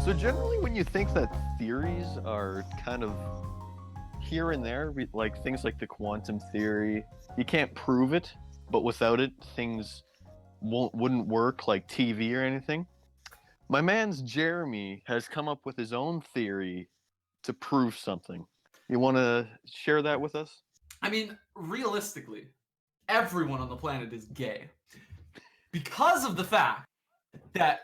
So generally, when you think that theories are kind of here and there, like things like the quantum theory, you can't prove it, but without it, things wouldn't work, like TV or anything. My man's Jeremy has come up with his own theory to prove something. You want to share that with us? I mean, realistically, everyone on the planet is gay because of the fact that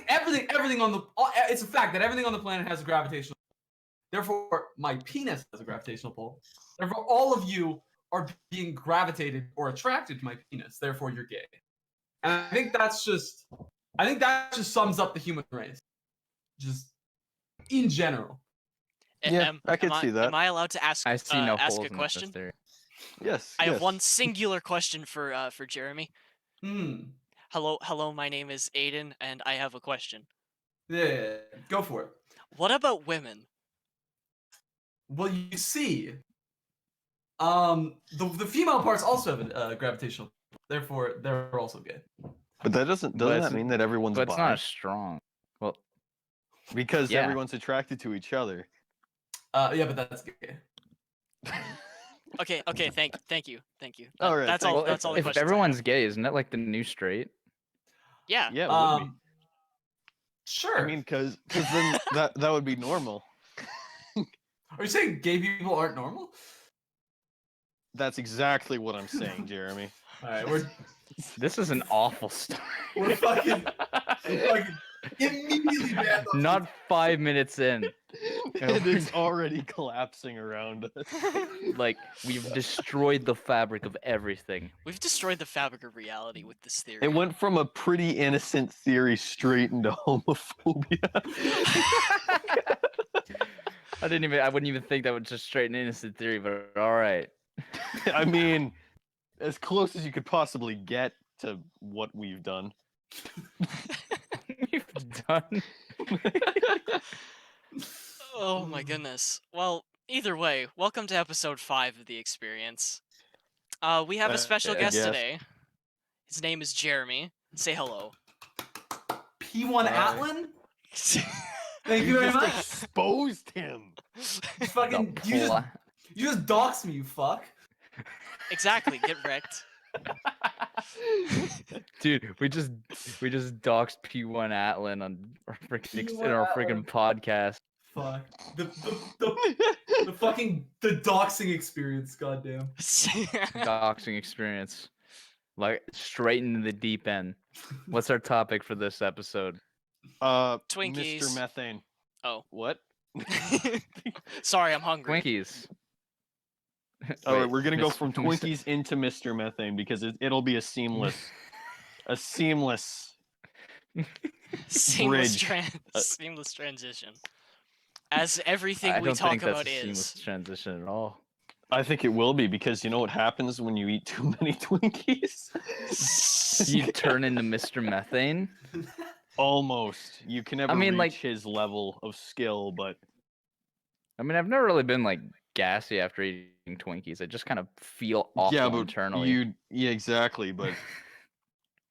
everything on the it's a fact that everything on the planet has a gravitational pull. Therefore, my penis has a gravitational pull. Therefore, all of you are being gravitated or attracted to my penis. Therefore, you're gay. And I think that just sums up the human race, just in general. Yeah, I could see that. Am I allowed to ask? I see no ask holes a in question. this theory. Yes. I have one singular question for Jeremy. Hmm. Hello. My name is Aiden, and I have a question. Yeah, go for it. What about women? Well, you see, the female parts also have a gravitational pull. Therefore, they're also gay. But that doesn't that mean that everyone's But it's bi? not as strong. Well, Because yeah. everyone's attracted to each other. Yeah, but that's gay. Okay. Thank you. All right, That's thanks. all. That's all the if questions. everyone's gay, isn't that like the new straight? Yeah. Yeah, it would be. Sure. I mean, because then that would be normal. Are you saying gay people aren't normal? That's exactly what I'm saying, Jeremy. All right, This is an awful story. we're fucking immediately banned on Not 5 minutes in. And it's already collapsing around us. Like, we've destroyed the fabric of everything. We've destroyed the fabric of reality with this theory. It went from a pretty innocent theory straight into homophobia. I wouldn't even think that was just straight and innocent theory, but all right. I mean, as close as you could possibly get to what we've done. We've done. Oh my goodness. Well, either way, welcome to episode 5 of The Experience. We have a special I guest guess. today. His name is Jeremy. Say hello. p1Atlan. Thank you very much. Exposed him. Fucking, you just doxed me, you fuck. Exactly. Get wrecked. Dude, we just doxed p1Atlan on our freaking podcast. Fuck. The fucking doxing experience, goddamn. Doxing experience. Like straight into the deep end. What's our topic for this episode? Twinkies. Mr. Methane. Oh. What? Sorry, I'm hungry. Twinkies. All right, Wait, we're gonna go Miss- from Twinkies into Mr. Methane because it'll be a seamless Seamless bridge. seamless transition. As everything I we don't talk think that's about a seamless is. transition at all. I think it will be because you know what happens when you eat too many Twinkies? You turn into Mr. Methane. Almost. You can never mean, reach like- his level of skill, but I mean, I've never really been like gassy after eating Twinkies. I just kind of feel awful yeah, but internally. yeah, exactly. But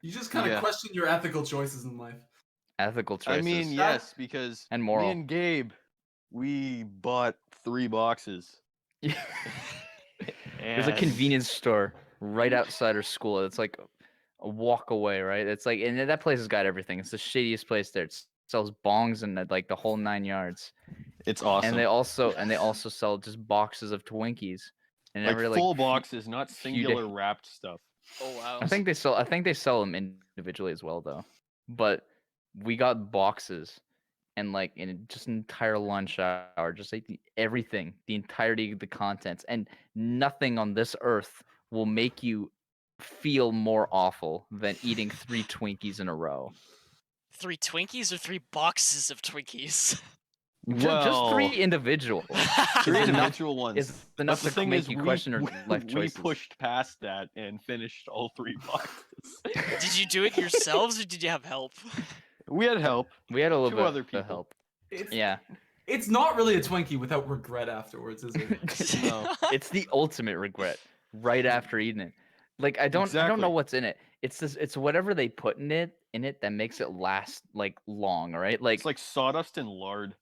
You just kind of Yeah. question your ethical choices in life. Ethical choices. I mean, yes, because And moral. me and Gabe, we bought 3 boxes. There's a And- convenience store right outside our school. It's like a walk away, right? It's like, and that place has got everything. It's the shadiest place there. It sells bongs and like the whole 9 yards. It's awesome. And they also sell just boxes of Twinkies. And like every, full few- boxes, not singular wrapped stuff. Oh wow. I think they sell them individually as well though. But we got boxes and like in just an entire lunch hour, just like everything, the entirety of the contents, and nothing on this earth will make you feel more awful than eating 3 Twinkies in a row. 3 Twinkies or 3 boxes of Twinkies? Just 3 individual. 3 enough- individual ones. Is enough the to thing make is, you we- question your life we choices. pushed past that and finished all 3 boxes. Did you do it yourselves or did you have help? We had help. We had a little 2 bit other of people. help. It's, Yeah. it's not really a Twinkie without regret afterwards, is it? No. It's the ultimate regret right after eating it. Like I don't know Exactly. what's in it. It's whatever they put in it that makes it last like long, right? Like It's like sawdust and lard.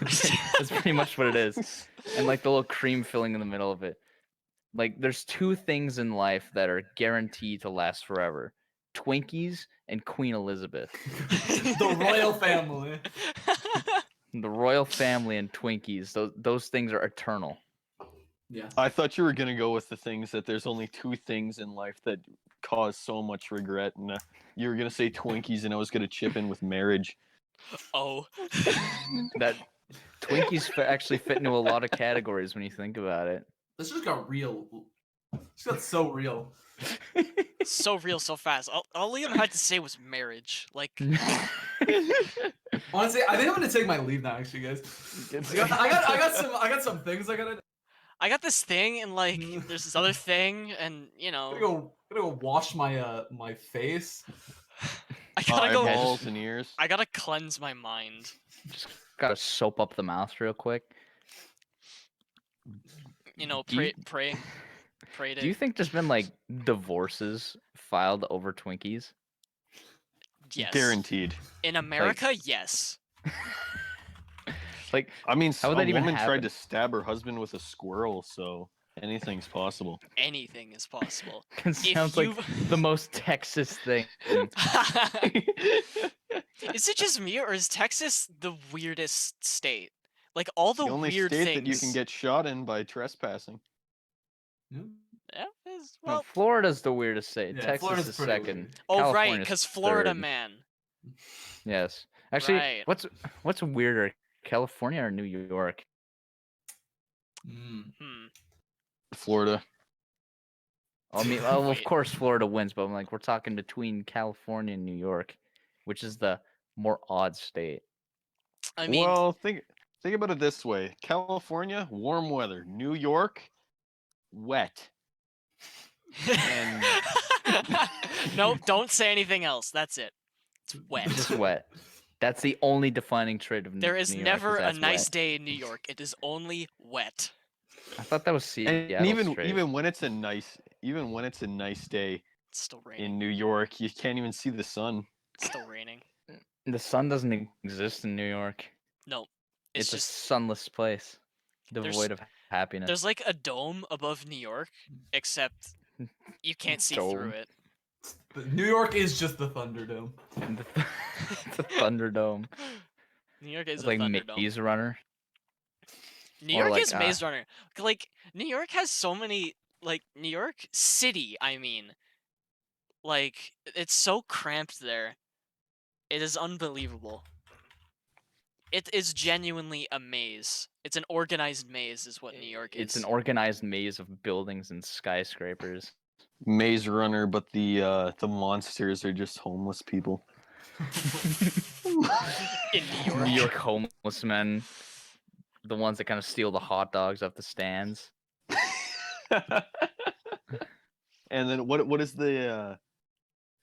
that's pretty much what it is. And like the little cream filling in the middle of it. Like there's two things in life that are guaranteed to last forever. Twinkies and Queen Elizabeth. The royal family. The royal family and Twinkies, those things are eternal. Yeah. I thought you were gonna go with the things that there's only two things in life that cause so much regret, and you were gonna say Twinkies, and I was gonna chip in with marriage. Oh. That Twinkies actually fit into a lot of categories when you think about it. This just got real. This got so real. So real, so fast. All Liam had to say was marriage. Like, Honestly, I think I'm gonna take my leave now. Actually, guys, I got some things I gotta. I got this thing, and like, there's this other thing, and you know, Gotta go wash my my face. I gotta go. Eyeballs and ears. I gotta cleanse my mind. Just gotta soap up the mouth real quick. You know, Do you- pray Do you to. think there's been like divorces filed over Twinkies? Yes. Guaranteed. In America, yes. Like I mean, How would a that even woman tried happen? to stab her husband with a squirrel, so anything's possible. Anything is possible. it sounds like you've- the most Texas thing. Is it just me, or is Texas the weirdest state? Like all the The only weird state things. that you can get shot in by trespassing. Yeah. Yeah, No, well, Florida's the weirdest state. Yeah, Texas Florida's is pretty second. weird. oh right, California's because Florida third. man. Yes. Actually, Right. what's weirder, California or New York? Mm. Florida. I mean, well, of Wait. course Florida wins, but I'm like, we're talking between California and New York, which is the more odd state. I mean, Well, think about it this way: California, warm weather; New York, wet. and- no, don't say anything else. That's it. It's wet. Just wet. That's the only defining trait of There is New York, never a that's nice wet. day in New York. It is only wet. I thought that was And Seattle trait. even when it's a nice day It's still raining. in New York, you can't even see the sun. It's still raining. The sun doesn't exist in New York. No, It's, it's a just sunless place, There's- devoid of happiness. there's like a dome above New York, except you can't see through Dome. it. But New York is just the Thunderdome. the Thunderdome. New York is It's a like Thunderdome. Maze Runner. New or York like, is Maze Runner. Like New York has so many. Like New York City, I mean, like it's so cramped there. It is unbelievable. It is genuinely a maze. It's an organized maze, is what New York is. It's an organized maze of buildings and skyscrapers. Maze Runner, but the monsters are just homeless people. in New York. New York homeless men, the ones that kind of steal the hot dogs off the stands. And then what is the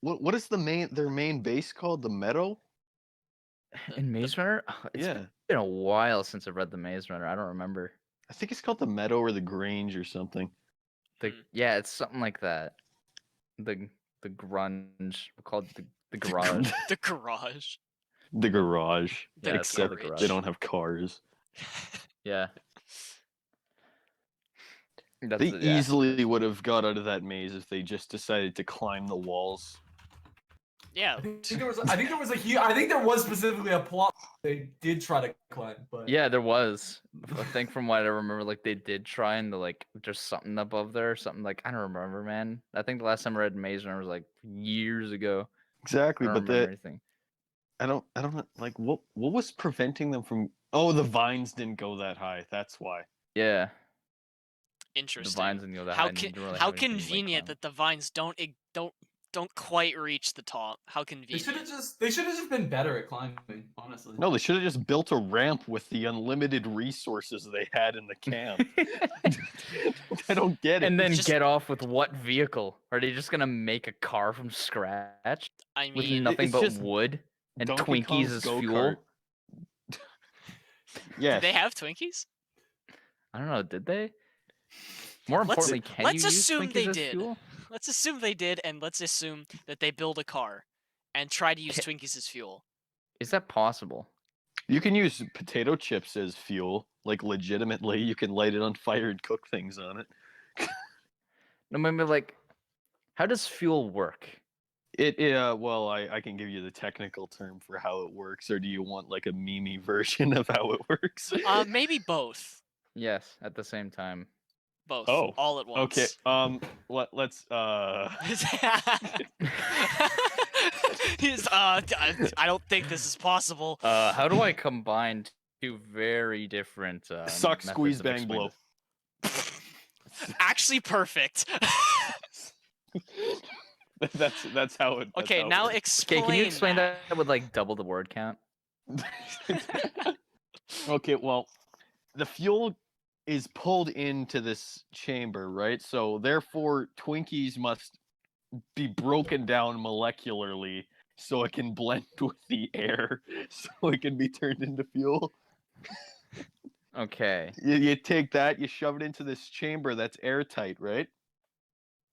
what is their main base called? The Meadow? In Maze Runner, it's Yeah, been a while since I've read the Maze Runner. I don't remember. I think it's called the Meadow or the Grange or something. Yeah, it's something like that. The grunge. We'll call it the garage. The garage. The garage. The Yeah, it's called Except the garage. garage. they don't have cars. Yeah. That's They it, yeah. easily would have got out of that maze if they just decided to climb the walls. Yeah. I think there was specifically a plot they did try to climb, but Yeah, there was. I think from what I remember, like they did try and like there's something above there, something like I don't remember, man. I think the last time I read Maze Runner was like years ago. I Exactly, don't but remember anything. I don't know, like what was preventing them from? Oh, the vines didn't go that high. That's why. Yeah, the Interesting. vines didn't go that high. How and you didn't really how have anything to, like, convenient climb. that the vines don't quite reach the top. How they convenient. should have just been better at climbing, honestly. No, they should have just built a ramp with the unlimited resources they had in the camp. I don't get it. And then just- get off with what vehicle? Are they just gonna make a car from scratch I with mean, nothing it's but just wood and Donkey Twinkies Kong's as go-kart. fuel? Yes. did they have Twinkies? I don't know. Did they? More Let's- importantly, can let's you use assume Twinkies they as did. fuel? Let's assume they did, and let's assume that they build a car and try to use Ca- Twinkies as fuel. Is that possible? You can use potato chips as fuel, like legitimately. You can light it on fire and cook things on it. No, maybe like, how does fuel work? Well, I can give you the technical term for how it works, or do you want like a meme version of how it works? Maybe both. Yes, at the same time. Both. Oh, All at Okay. once. Let's I don't think this is possible. How do I combine two very different suck, methods squeeze, of bang, explaining blow. Actually, perfect. That's how it. That's Okay, how it now works. explain. Okay, can you explain that? that with like double the word count? Okay, well, the fuel is pulled into this chamber, right? So therefore, Twinkies must be broken down molecularly so it can blend with the air, so it can be turned into fuel. Okay. You take that, you shove it into this chamber that's airtight, right?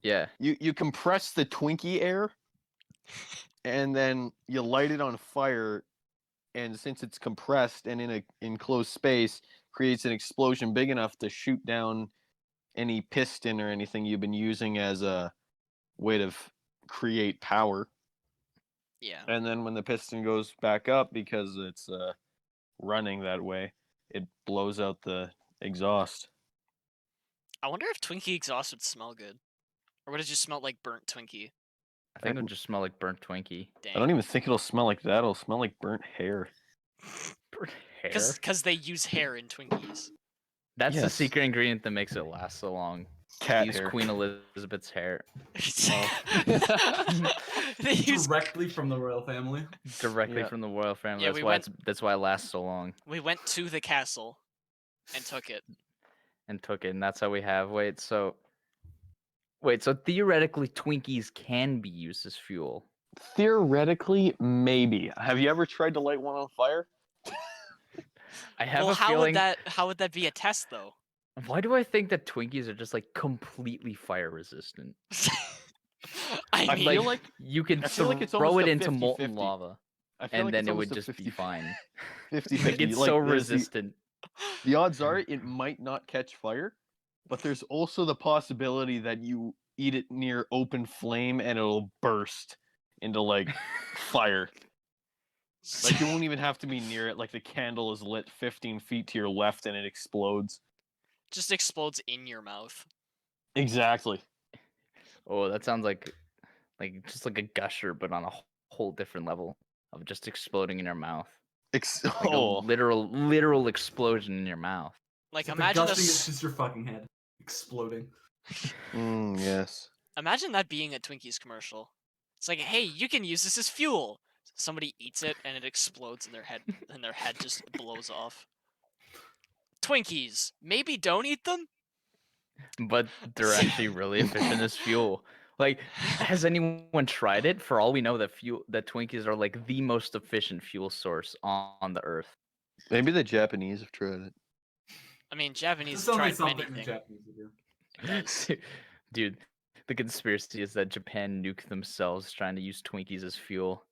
Yeah. You compress the Twinkie air, and then you light it on fire, and since it's compressed and in a enclosed space, creates an explosion big enough to shoot down any piston or anything you've been using as a way to create power. Yeah. And then when the piston goes back up because it's running that way, it blows out the exhaust. I wonder if Twinkie exhaust would smell good, or would it just smell like burnt Twinkie? I think it would just smell like burnt Twinkie. Dang. I don't even think it'll smell like that. It'll smell like burnt hair. Burnt hair? Because they use hair in Twinkies. That's the Yes. secret ingredient that makes it last so long. Cat Use hair. Queen Elizabeth's hair They use. Directly from the royal family. directly Yeah. from the royal family. Yeah, that's we why went- that's why it lasts so long We went to the castle and took it. and took it, and that's how we have. Wait, so theoretically, Twinkies can be used as fuel. Theoretically, maybe. Have you ever tried to light one on fire? I have Well, a feeling. how would that be a test though? Why do I think that Twinkies are just like completely fire resistant? I I mean, feel like You can I feel like it's throw almost it a into molten 50-50. lava, I feel and like then it's it would almost a just be 50 fine. 50 Like it's so resistant. The odds are it might not catch fire, but there's also the possibility that you eat it near open flame and it'll burst into like fire. Like you won't even have to be near it. Like the candle is lit 15 feet to your left and it explodes. just explodes in your mouth. Exactly. Oh, that sounds like just like a gusher, but on a whole different level of just exploding in your mouth. Like a Oh, literal explosion in your mouth. Like So imagine the gushing is this. just your fucking head exploding. yes. Imagine that being a Twinkies commercial. It's like, hey, you can use this as fuel. Somebody eats it and it explodes in their head, and their head just blows off. Twinkies, maybe don't eat them. But they're actually really efficient as fuel. Like, has anyone tried it? For all we know, that Twinkies are like the most efficient fuel source on the earth. Maybe the Japanese have tried it. I mean, Japanese It's only tried something many the things. Japanese would do. It does. Dude, the conspiracy is that Japan nuked themselves trying to use Twinkies as fuel.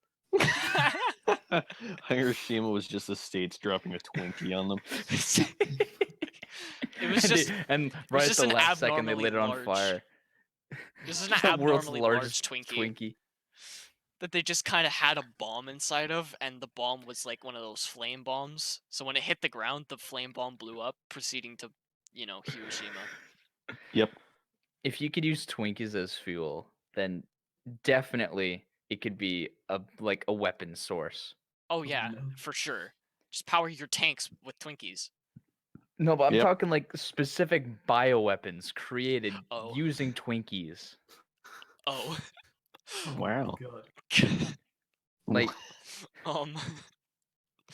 Hiroshima was just the states dropping a Twinkie on them. It was And just right at just the an last second they abnormally lit it on large- fire. this is an The world's abnormally largest large Twinkie that they just kind of had a bomb inside of, and the bomb was like one of those flame bombs. So when it hit the ground, the flame bomb blew up, proceeding to, Hiroshima. Yep. If you could use Twinkies as fuel, then definitely it could be a weapon source. Oh yeah, no. for sure. Just power your tanks with Twinkies. No, but I'm Yep. talking like specific bioweapons created Oh. using Twinkies. Oh. Oh Wow. my God. Like, um.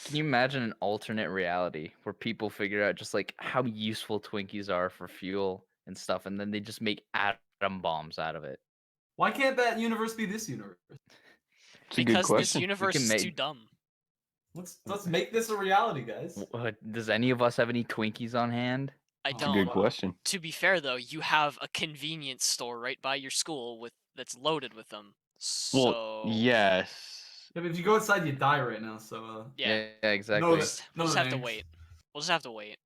can you imagine an alternate reality where people figure out just like how useful Twinkies are for fuel and stuff, and then they just make atom bombs out of it? Why can't that universe be this universe? It's a good Because this question. universe is make- too dumb. Let's make this a reality, guys. Does any of us have any Twinkies on hand? I That's a don't. good question. To be fair though, you have a convenience store right by your school that's loaded with them. Well, So yes. Yeah, but if you go inside, you die right now. So yeah, exactly. No, we'll just no have to thanks. wait. We'll just have to wait.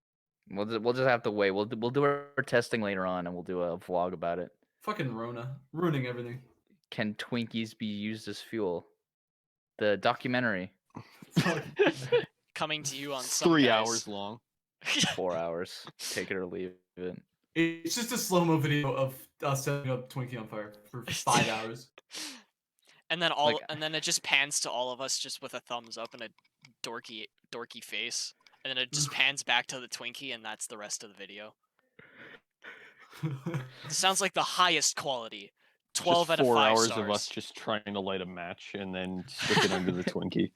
We'll just have to wait. We'll do our testing later on, and we'll do a vlog about it. fucking Rona, ruining everything. Can Twinkies be used as fuel? The documentary, Fuck. Coming to you on It's some 3 guys. hours long. 4 hours. Take it or leave it. It's just a slow-mo video of us setting up Twinkie on fire for 5 hours. And then Like- and then it just pans to all of us just with a thumbs up and a dorky face. And then it just pans back to the Twinkie and that's the rest of the video. It sounds like the highest quality. 12 Just out of 4 5 hours stars. of us just trying to light a match and then stick it under the Twinkie.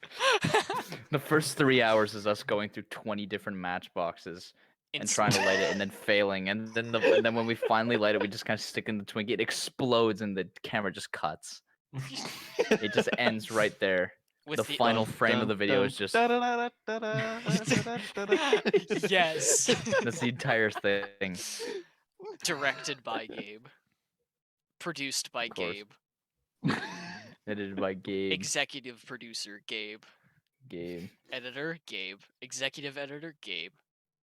The first 3 hours is us going through 20 different matchboxes and trying to light it and then failing. And then when we finally light it, we just kind of stick in the Twinkie. It explodes and the camera just cuts. It just ends right there. With The final frame of the video is just Yes. that's the entire thing. Directed by Gabe. Produced by Of course. Gabe. Edited by Gabe. Executive producer Gabe. Gabe. Editor Gabe. Executive editor Gabe.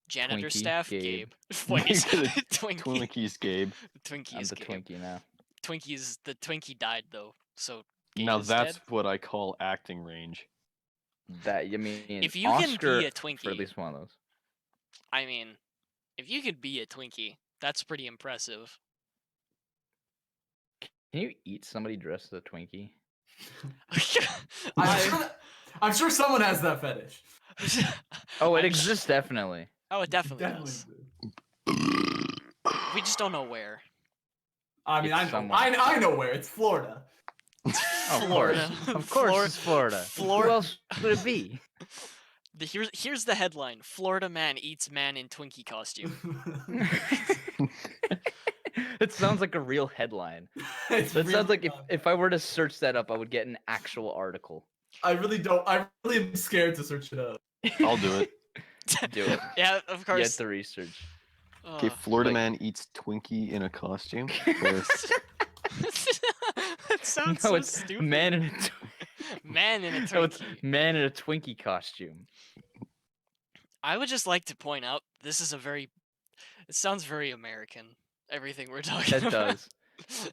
Janitor Twinkie, staff Gabe. Gabe. Wait, Twinkie. Twinkies, Gabe. I'm Twinkies the Gabe. Twinkie now. The Twinkie died though, so Gabe Now is that's dead. what I call acting range. That I mean, If you Oscar can be a for Twinkie, at least one of those. I mean, if you could be a Twinkie, that's pretty impressive. Can you eat somebody dressed as a Twinkie? I'm sure someone has that fetish. Oh, it I'm exists definitely. Oh, it definitely Definitely. does. do. We just don't know where. I mean, It's I know, somewhere. I know where. It's Florida. Of Florida. course, of course, it's Florida. Who Florida. else would it be? Here's the headline: Florida man eats man in Twinkie costume. It sounds like a real headline. It's That really sounds like not. if I were to search that up, I would get an actual article. I really don't. I really am scared to search it up. I'll do it. Do it. Yeah, of Get course. the research. Okay, Ugh. Florida like- man eats Twinkie in a costume. Yes. That sounds No, so it's stupid. man in a Man in a no, it's Twinkie. man in a Twinkie costume. I would just like to point out this is a very. It sounds very American. Everything we're talking That about. does.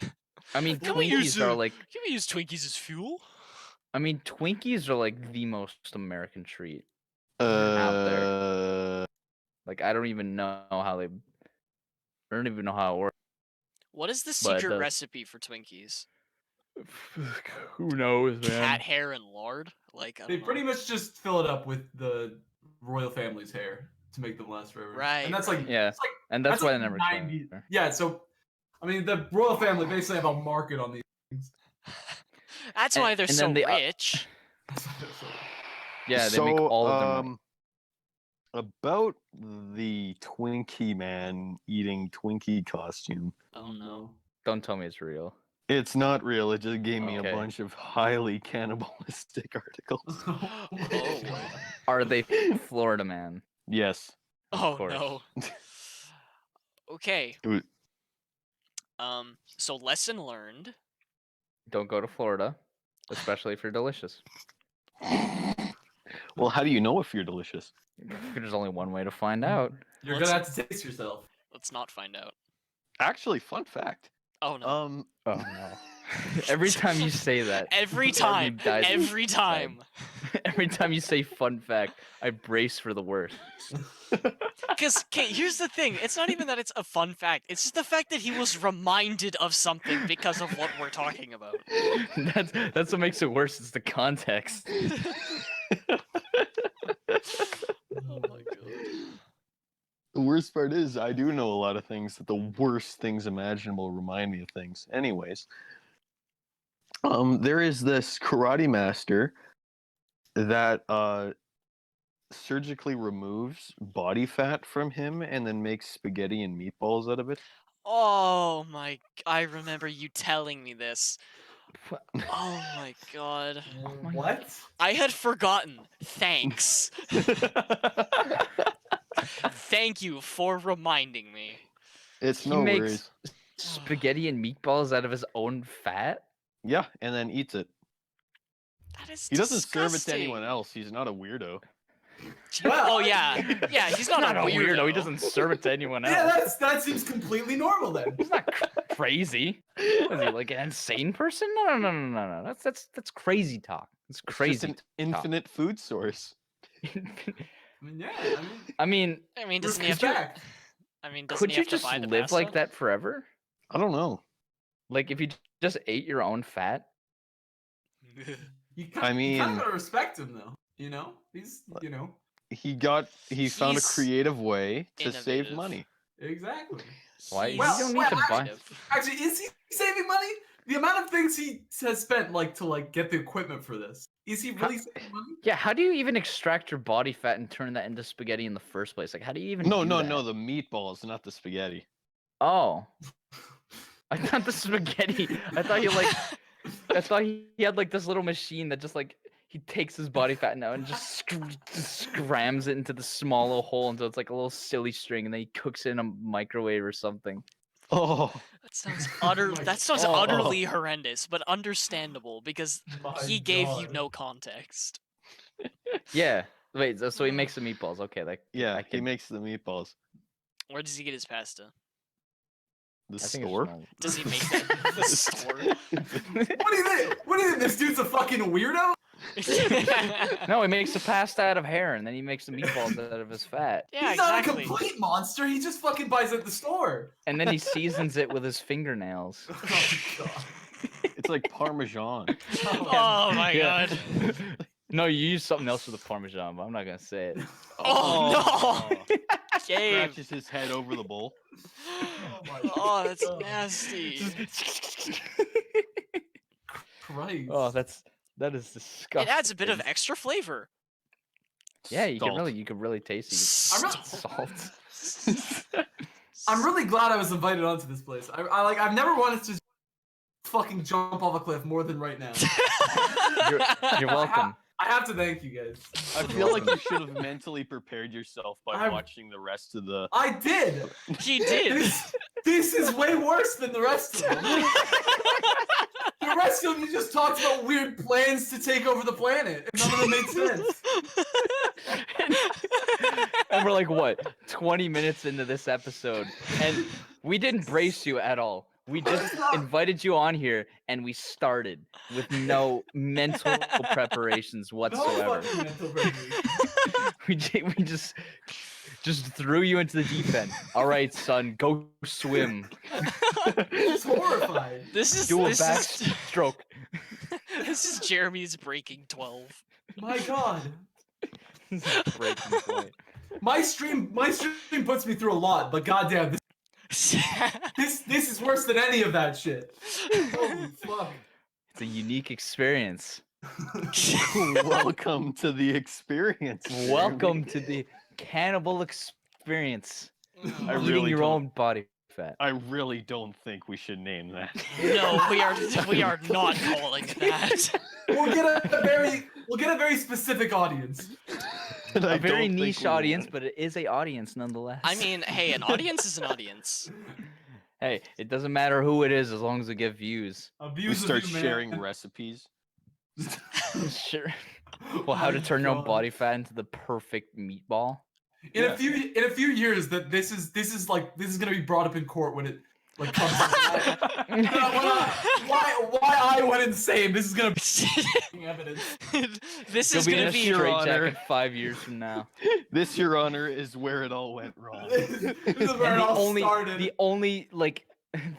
I mean, Can we use Twinkies are like. Can we use Twinkies as fuel? I mean, Twinkies are like the most American treat. Uh, Like, I don't even know how they. I don't even know how it works. What is the But secret the- recipe for Twinkies? Who knows, Cat hair and lard? Like I They don't know. pretty much just fill it up with the royal family's hair to make them last forever. Right, And that's right. like Yeah, it's like and that's why like they never 90 expire. Yeah, so I mean the royal family basically have a market on these things. That's And- why they're and so then the- rich. Yeah, they make all of their money. About the Twinkie man eating Twinkie costume. Oh no. Don't tell me it's real. It's not real. It just gave me Okay. a bunch of highly cannibalistic articles. Oh. Are they Florida man? Yes. Oh course. no. Okay. It was- So lesson learned. Don't go to Florida, especially if you're delicious. Well, how do you know if you're delicious? There's only one way to find out. You're Let's- gonna have to taste yourself. Let's not find out. Actually, fun fact. Oh no. Oh no! Every time you say that, Every part of me time. dies Every inside. time. every time you say "fun fact," I brace for the worst. Because, okay, here's the thing. It's not even that it's a fun fact. It's just the fact that he was reminded of something because of what we're talking about. That's what makes it worse. It's the context. Oh my god. The worst part is I do know a lot of things that the worst things imaginable remind me of things. Anyways, there is this karate master that surgically removes body fat from him and then makes spaghetti and meatballs out of it. Oh my. I remember you telling me this. What? Oh my god. my What? I had forgotten. Thanks. Thank you for reminding me. It's He no makes worries. spaghetti and meatballs out of his own fat. Yeah, and then eats it. That is He doesn't serve it to disgusting. anyone else. He's not a weirdo. Well, Oh yeah, yeah. He's not, a weirdo. He doesn't serve it to anyone else. Yeah, that seems completely normal then. He's not crazy. What is he, like an insane person? No. That's crazy talk. It's It's crazy. just an infinite food source. I mean, yeah. I mean, I mean, doesn't he have to? Respect. I mean, doesn't could he you have to just buy the live like pasta? that forever? I don't know. Like if you just ate your own fat? You I kind mean- of gotta respect him though. You know, he's He found a He's creative way to save innovative. money. exactly. Why? He's Well, you don't need to buy. innovative. Actually, is he saving money? The amount of things he has spent, like to get the equipment for this, is he really saving money? Yeah, how do you even extract your body fat and turn that into spaghetti in the first place? Like, how do you even No, do no, that? no. The meatballs, not the spaghetti. Oh. I thought the spaghetti. I thought he had like this little machine that just like he takes his body fat now and just scrams it into the small little hole until it's like a little silly string, and then he cooks it in a microwave or something. Oh, That sounds my that sounds God. utterly horrendous, but understandable because My he gave you God. no context. Yeah. Wait. So he makes the meatballs. Okay. Like. yeah. I He can. makes the meatballs. Where does he get his pasta? The I think it's store. small. Does he make that at the store? What do you think? What do you think? This dude's a fucking weirdo? No, he makes the pasta out of hair, and then he makes the meatballs out of his fat, Yeah, He's not exactly. a complete monster. He just fucking buys at the store. and then he seasons it with his fingernails. Oh god. It's like Parmesan. Oh my Yeah. god. No, you use something else for the parmesan, but I'm not gonna say it. Oh, no! Gabe. Scratches his head over the bowl. my Oh, that's God. nasty. Christ. Oh, that is disgusting. It adds a bit of extra flavor. Yeah, you Salt. could really taste it. I'm not- Salt. I'm really glad I was invited onto this place. I've never wanted to fucking jump off a cliff more than right now. You're welcome. I have to thank you guys. I feel like you should have mentally prepared yourself by I'm- watching the rest of the. I did. He did. This is way worse than the rest of them. The rest of them, you just talked about weird plans to take over the planet, and none of them made sense. And we're like, what, 20 minutes into this episode, and we didn't brace you at all. We just invited you on here, and we started with no mental preparations No whatsoever. fucking mental preparation. We just threw you into the deep end. All right, son, go swim. It's horrifying. This is Do a this is, backstroke. this is Jeremy's Breaking 12. My God. Breaking point. My stream puts me through a lot, but goddamn, this is worse than any of that shit. Holy fuck. It's a unique experience. Welcome to the experience. Welcome to the cannibal experience. I Eating really your don't- own body fat. I really don't think we should name that. No, we are not calling it that. We'll get a very specific audience. And I A very don't think niche we audience, will. but it is a audience nonetheless. I mean, hey, an audience is an audience. hey, it doesn't matter who it is as long as they get views. We Abuse start of you, man. sharing recipes. Sure. Well, how to My turn your own God. body fat into the perfect meatball? In Yeah. a few years, that this is gonna be brought up in court when it like comes. Why I went insane? This is gonna be evidence. This You'll is be in gonna a be Your straight Honor. jacket 5 years from now. This, Your Honor, is where it all went wrong. This is where And it all started. the only like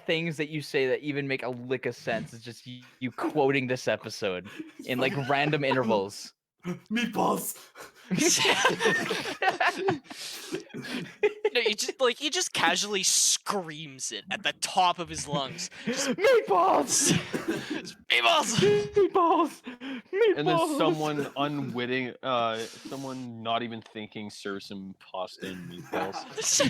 things that you say that even make a lick of sense is just you quoting this episode in like random intervals. Meatballs. No, he just casually screams it at the top of his lungs. Meatballs! Meatballs! Meatballs! Meatballs! And then someone unwitting, someone not even thinking serves some pasta and meatballs.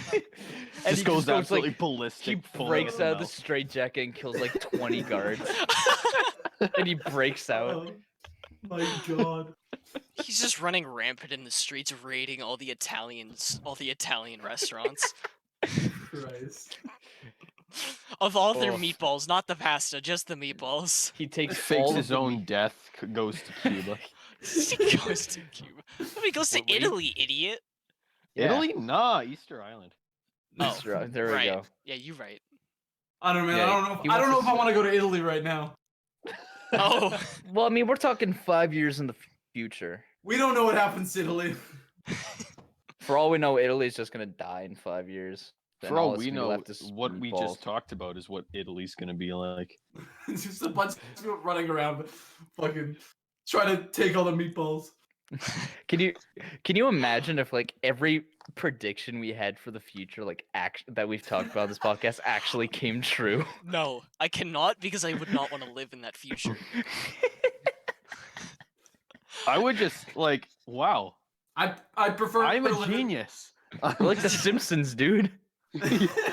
And Just he goes like, absolutely ballistic. he pulling breaks it out of the mouth. straitjacket and kills like 20 guards. And he breaks out. Oh, my God. He's just running rampant in the streets, raiding all the Italian restaurants. Christ. Of all their Oh. meatballs, not the pasta, just the meatballs. He takes Fakes all his of the own meat- death, goes to Cuba. He goes to Cuba. No, he goes to Wait, what do you- Italy, idiot. Yeah, Italy? Nah, Easter Island. that's right. There we right. go. Yeah, you right. I don't know, man. Yeah, I don't know. he I don't know wants if to I want to go to Italy right now. Oh. Well, I mean, we're talking 5 years in the future. We don't know what happens to Italy. For all we know, Italy's just gonna die in 5 years. Then For all that's we gonna be know, left is what we meatballs. just talked about is what Italy's gonna be like. It's just a bunch of people running around, fucking trying to take all the meatballs. Can you imagine if like every prediction we had for the future, like that we've talked about on this podcast, actually came true? No, I cannot because I would not want to live in that future. I would just like, wow, I prefer. I'm to a live in- genius. We're like the Simpsons, dude.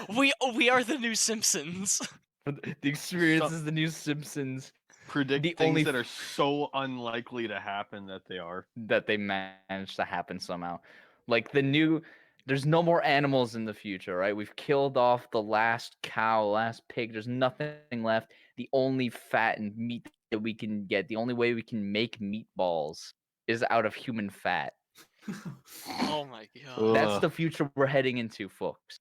We are the new Simpsons. The experience is the new Simpsons Predict The things only that are so unlikely to happen that they are. that they managed to happen somehow. Like there's no more animals in the future, right? We've killed off the last cow, last pig. There's nothing left. The only fat and meat that we can get, the only way we can make meatballs is out of human fat. Oh my god. Ugh. That's the future we're heading into, folks.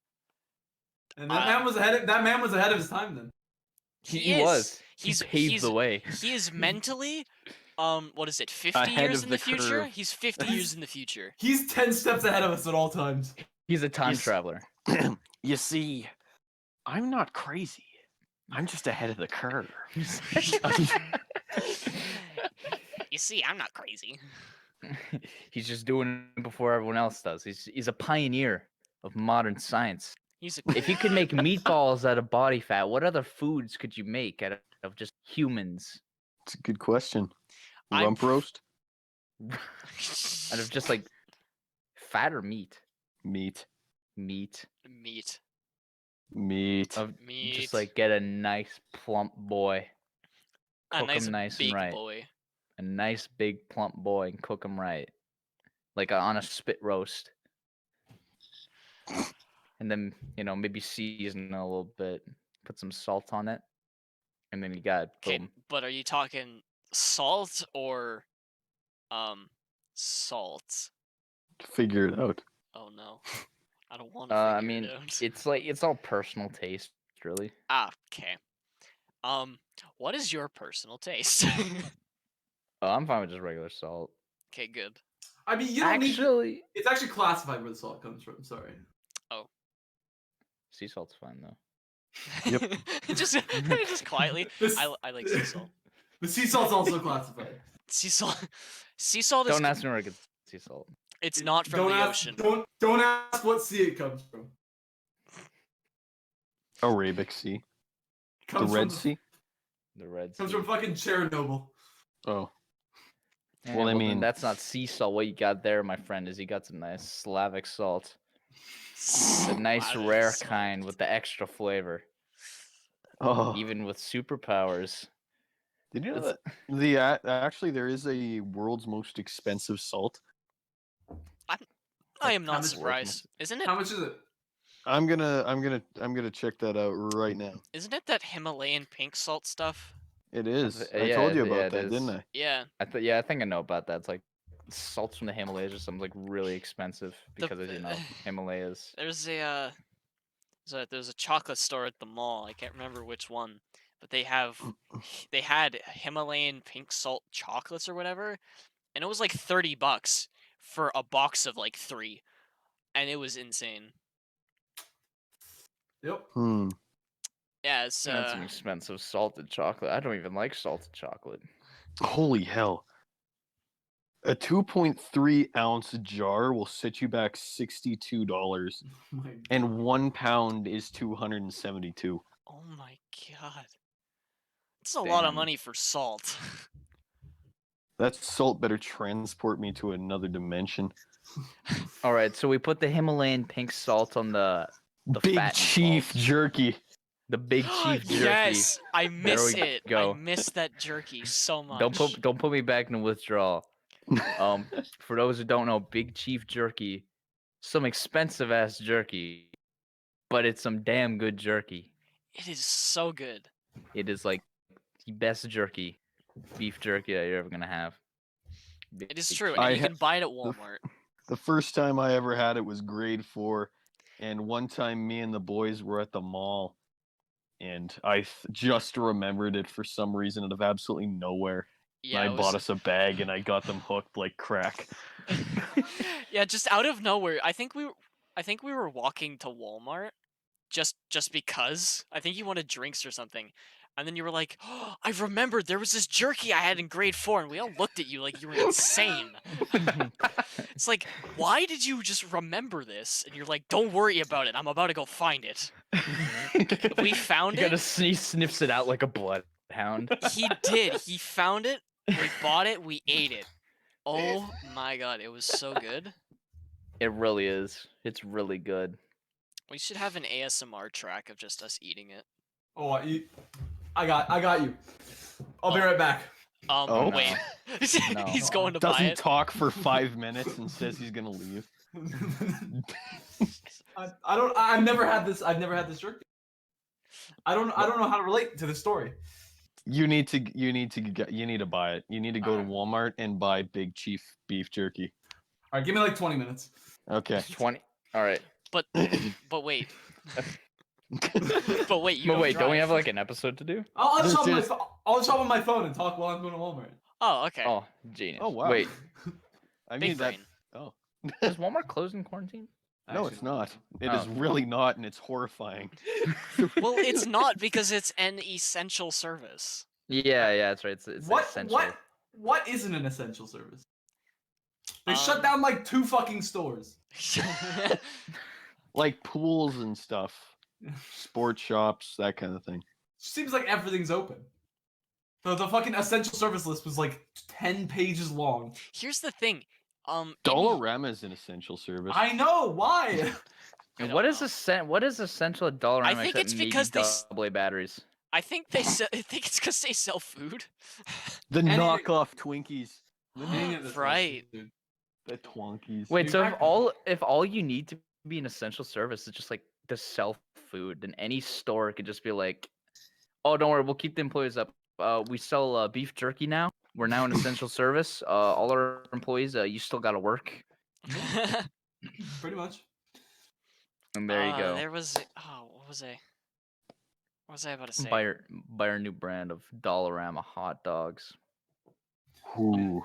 And that man was ahead. That man was ahead of his time then. He is. was. He He's paved the way. He is mentally, what is it? 50 Ahead years of in the the future. curve. He's 50 years in the future. He's 10 steps ahead of us at all times. He's a time He's- traveler. You see, I'm not crazy. I'm just ahead of the curve. You see, I'm not crazy. He's just doing it before everyone else does. He's a pioneer of modern science. He's a If you could make meatballs out of body fat, what other foods could you make out of just humans? It's a good question. I'm Rump roast? Out of just like fat or meat? Meat. Meat. meat. Meat. Of Meat. just like get a nice plump boy. a Cook nice, him nice big and right. boy. A nice big plump boy and cook him right. Like on a spit roast. And then, maybe season it a little bit. Put some salt on it. And then you got Okay, boom. but are you talking salt or salt? Figure it out. Oh no. I don't want to I figure mean, it out. it's all personal taste, really. Ah, okay. What is your personal taste? Oh, I'm fine with just regular salt. Okay, good. I mean, you don't need. Actually, It's actually classified where the salt comes from. Sorry. sea salt's fine though. Yep. just quietly. This- I like sea salt. The sea salt's also classified. Sea salt. Sea salt is. Don't ask me where I get sea salt. It's not from Don't the ask, ocean. Don't ask what sea it comes from. Arabic Sea. The Comes Red from, Sea. The Red Comes Sea. from fucking Chernobyl. Oh. Yeah, well, I then mean- that's not sea salt. What you got there, my friend, is you got some nice Slavic salt. The nice Slavic rare salt. kind with the extra flavor, Oh. even with superpowers. Did you know It's- that actually there is a world's most expensive salt? I am How not much- surprised. Isn't it? How much is it? I'm gonna check that out right now. Isn't it that Himalayan pink salt stuff? It is. I Yeah, told you yeah, about it that, didn't is. I? Yeah. I think I know about that. It's like salts from the Himalayas or something like really expensive The- because as you know, Himalayas. There's a chocolate store at the mall. I can't remember which one, but they had Himalayan pink salt chocolates or whatever, and it was like $30 for a box of like 3, and it was insane. Yep. Yeah, it's That's some expensive salted chocolate. I don't even like salted chocolate. Holy hell. A 2.3 ounce jar will set you back $62, Oh my and 1 pound is $272. oh my god, it's a lot of Damn. money for salt. That salt better transport me to another dimension. All right, so we put the Himalayan pink salt on the Big fat and Chief salt. jerky. The big chief jerky. Yes, I miss we it. go. I miss that jerky so much. Don't put me back in withdrawal. For those who don't know, Big Chief jerky, some expensive ass jerky, but it's some damn good jerky. It is so good. It is like the best jerky, beef jerky that you're ever gonna have. It is Big true, Chief. and you can buy it at Walmart. The first time I ever had it was grade 4, and one time me and the boys were at the mall, and just remembered it for some reason out of absolutely nowhere. Yeah, I it bought was. us a bag, and I got them hooked like crack. Yeah, just out of nowhere. I think we were walking to Walmart just because. I think you wanted drinks or something. And then you were like, oh, I remembered there was this jerky I had in grade 4, and we all looked at you like you were insane. It's like, why did you just remember this? And you're like, don't worry about it. I'm about to go find it. We found it. He sniffs it out like a bloodhound. He did. He found it. We bought it. We ate it. Oh my god, it was so good. It really is. It's really good. We should have an ASMR track of just us eating it. Oh, I got you. I'll be right back. Oh. Wait. No. He's going to buy Doesn't it. talk for 5 minutes and says he's gonna leave. I've never had this jerky. I don't know how to relate to this story. You need to buy it. You need to go to Walmart and buy Big Chief beef jerky. All right, give me like 20 minutes. Okay. 20. All right. But wait. But wait, you But wait, don't we drive. have like an episode to do? I'll just This I'll just hop on my phone and talk while I'm going to Walmart. Oh, okay. Oh, genius. Oh, wow. Wait, I Big mean that. brain. Oh. is Walmart closed in quarantine? No, it's not. It is really not, and it's horrifying. Well, it's not because it's an essential service. Yeah, that's right. It's essential. What isn't an essential service? They shut Um, down like 2 fucking stores. Like pools and stuff, sports shops, that kind of thing. Seems like everything's open. The fucking essential service list was like 10 pages long. Here's the thing. Dollarama is an essential service. I know why. And don't what is know. What is essential at Dollarama I think except it's maybe because they AA batteries? I think I think it's because they sell food. The Anything- knockoff Twinkies. Anything at this Right. restaurant, dude. The Twonkies. Wait, so Exactly. if all you need to be an essential service is just like to sell food, then any store could just be like, oh, don't worry, we'll keep the employees up. We sell beef jerky now. We're now an essential service. All our employees, you still gotta work. Pretty much. And there you go. There was what was I? What was I about to say? Buy our new brand of Dollarama hot dogs. Ooh.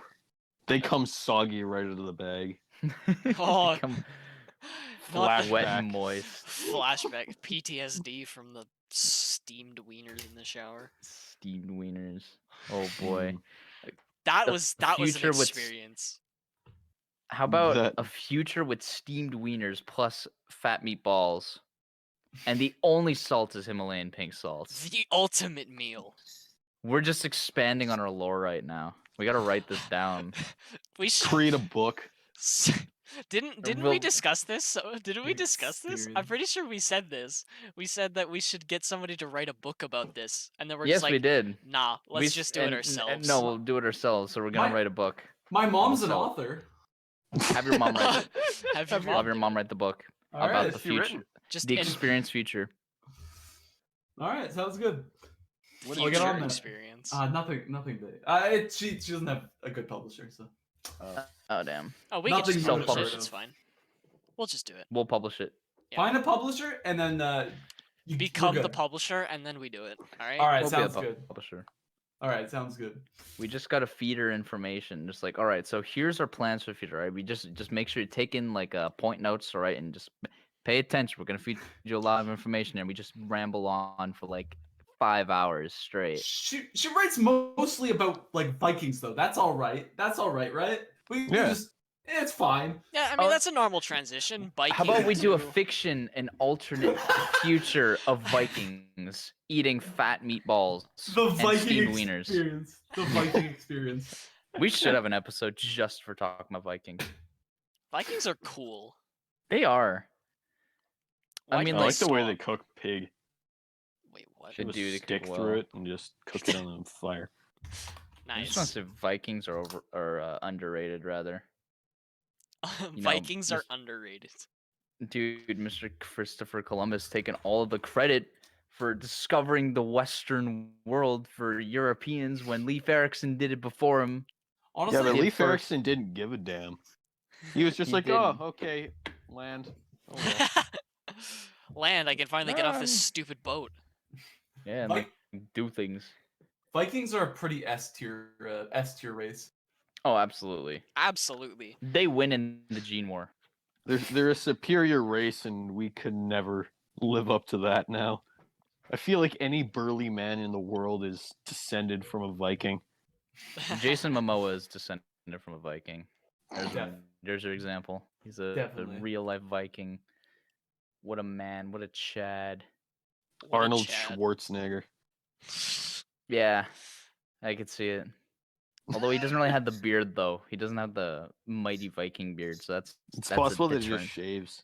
They come soggy right out of the bag. Oh, Come not wet Flashback. and moist. flashback PTSD from the steamed wieners in the shower. Steamed wieners. Oh boy. That The was an future with experience. How about That- a future with steamed wieners plus fat meatballs? And the only salt is Himalayan pink salt. The ultimate meal. We're just expanding on our lore right now. We gotta write this down. We should. Create a book. Didn't Well- we discuss this? Didn't we discuss this? I'm Experience. pretty sure we said this. We said that we should get somebody to write a book about this, and then we're Yes, just like, we did. nah, We let's s- just do it and- ourselves. No, we'll do it ourselves. So we're gonna My- write a book. My mom's an Also- author. Have your mom write it. Have Have your mom write the book All about right, the she future, written. just the in experience future. All right, sounds good. What I'll get future on that. experience. Nothing big. She doesn't have a good publisher, so. Oh damn. Oh, we can nothing just you publish would've it. heard It's of. fine. We'll just do it. We'll publish it. Yeah. Find a publisher and then you we're Become the good. publisher, and then we do it. All right. All right, We'll sounds be the good. publisher. All right, sounds good. We just gotta feed her information. Just like, all right, so here's our plans for the future. Right? We just make sure you take in like point notes, all right, and just pay attention. We're gonna feed you a lot of information, and we just ramble on for like 5 hours straight. She writes mostly about like Vikings though. That's all right. That's all right, right? We Yeah. just it's fine. Yeah, I mean Oh, that's a normal transition. Biking How about we do a to- fiction, an alternate future of Vikings eating fat meatballs The and Viking steamed wieners? experience. The Viking experience. We should have an episode just for talking about Vikings. Vikings are cool. They are. I Why mean, did I they like the way stop? they cook pig. Wait, what? Should Put do a the stick cook through well. it and just cook it on the fire. I just want Nice. to say Vikings are underrated rather. You know, Vikings are underrated. dude, Mr. Christopher Columbus taking all of the credit for discovering the Western world for Europeans when Leif Erikson did it before him. Honestly, Yeah, but did Leif first. Erikson didn't give a damn. He was just He like, oh, didn't. okay, land. Oh well. Land, I can finally get off this Um, stupid boat. Yeah, and like do things. Vikings are a pretty S tier race. Oh, absolutely. Absolutely. They win in the Gene War. They're a superior race, and we could never live up to that now. I feel like any burly man in the world is descended from a Viking. Jason Momoa is descended from a Viking. Def- There's your example. He's a Definitely. real life Viking. What a man. What a Chad. What a Arnold Chad. Schwarzenegger. Yeah, I could see it. Although he doesn't really have the beard, though. He doesn't have the mighty Viking beard, so that's It's a possible that he deterrent. just shaves.